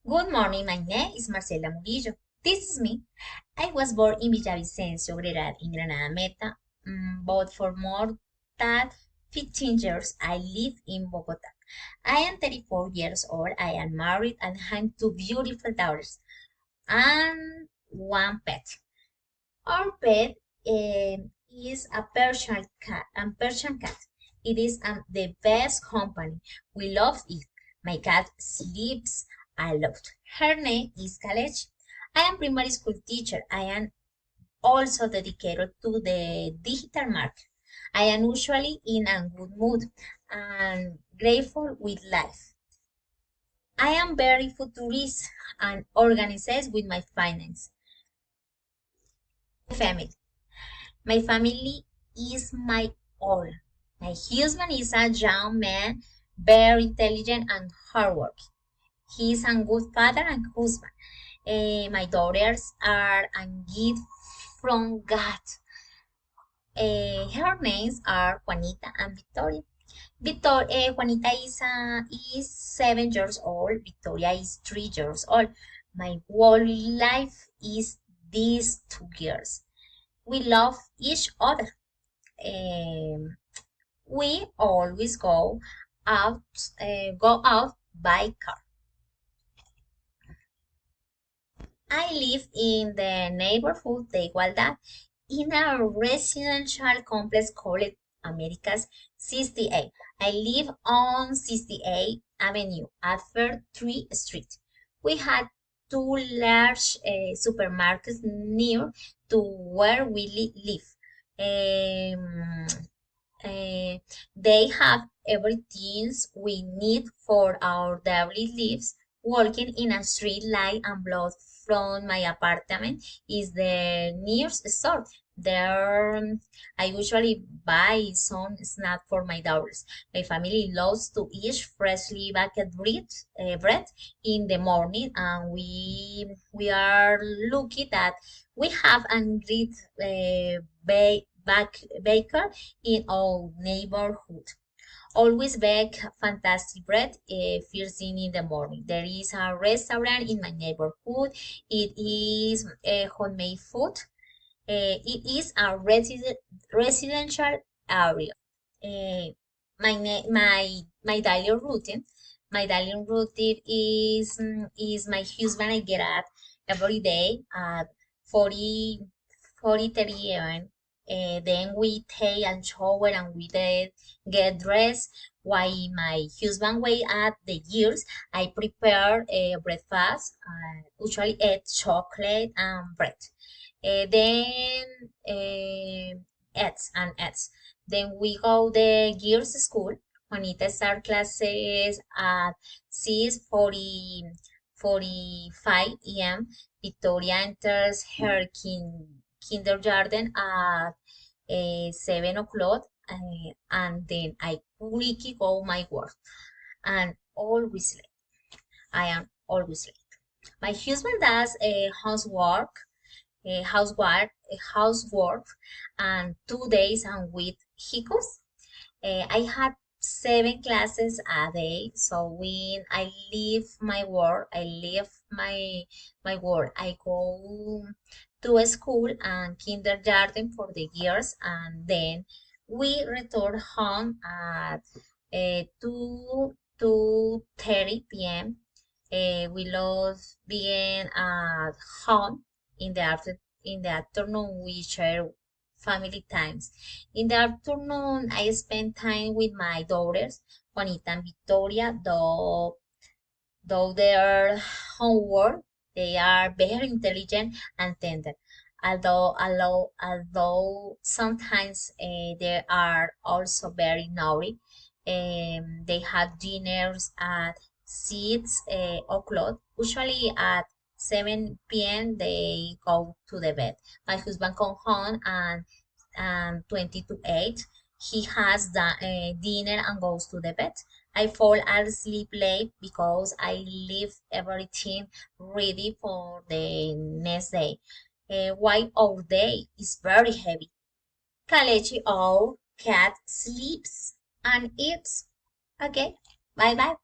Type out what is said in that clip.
Good morning, my name is Marcela Murillo. This is me. I was born in Villavicencio, Granada, in Granada Meta, but for more than 15 years I live in Bogota. I am 34 years old, I am married, and have two beautiful daughters and one pet. Our pet is a Persian cat. It is the best company. We love it. My cat sleeps a lot. Her name is Kalechi. I am primary school teacher. I am also dedicated to the digital market. I am usually in a good mood and grateful with life. I am very futurist and organized with my finance. Family. My family is my all. My husband is a young man, very intelligent and hardworking. He is a good father and husband. My daughters are a gift from God. Her names are Juanita and Victoria. Juanita is 7 years old. Victoria is 3 years old. My whole life is these 2 years. We love each other. Um, we always out, go out by car. I live in the neighborhood de Igualdad in a residential complex called Americas 68. I live on 68th Avenue at Fair 3 Street. We had two large supermarkets near to where we live. Um, they have everything we need for our daily lives. Walking in a street light and block from my apartment is the nearest store. There, I usually buy some snack for my daughters. My family loves to eat freshly baked bread in the morning, and we are lucky that we have a great baker in our neighborhood. Always bake fantastic bread first thing in the morning. There is a restaurant in my neighborhood. It is homemade food. It is a residential area. Uh, my daily routine. My daily routine is my husband. I get up every day at 40 40:30 a.m. Then we take a shower and we then get dressed. While my husband wait at the years, I prepare a breakfast, usually eat chocolate and bread. Then eggs. Then we go the girls school. Juanita start classes at 6:45 a.m. Victoria enters her kindergarten at 7 o'clock, and then I quickly go my work and always late. I am always late. My husband does housework, and 2 days a week he goes. I had 7 classes a day, so when I leave my work. I go to a school and kindergarten for the years, and then we return home at 2:30 p.m. We love being at home in the afternoon. We share family times. In the afternoon, I spend time with my daughters, Juanita and Victoria, though their homework, they are very intelligent and tender. Although sometimes they are also very naughty. They have dinners at 6 o'clock. Usually at 7 p.m. they go to the bed. My husband come home and 20 to 8. He has the dinner and goes to the bed. I fall asleep late because I leave everything ready for the next day. While our day is very heavy. Kalechi, our cat, sleeps and eats. Okay, bye bye.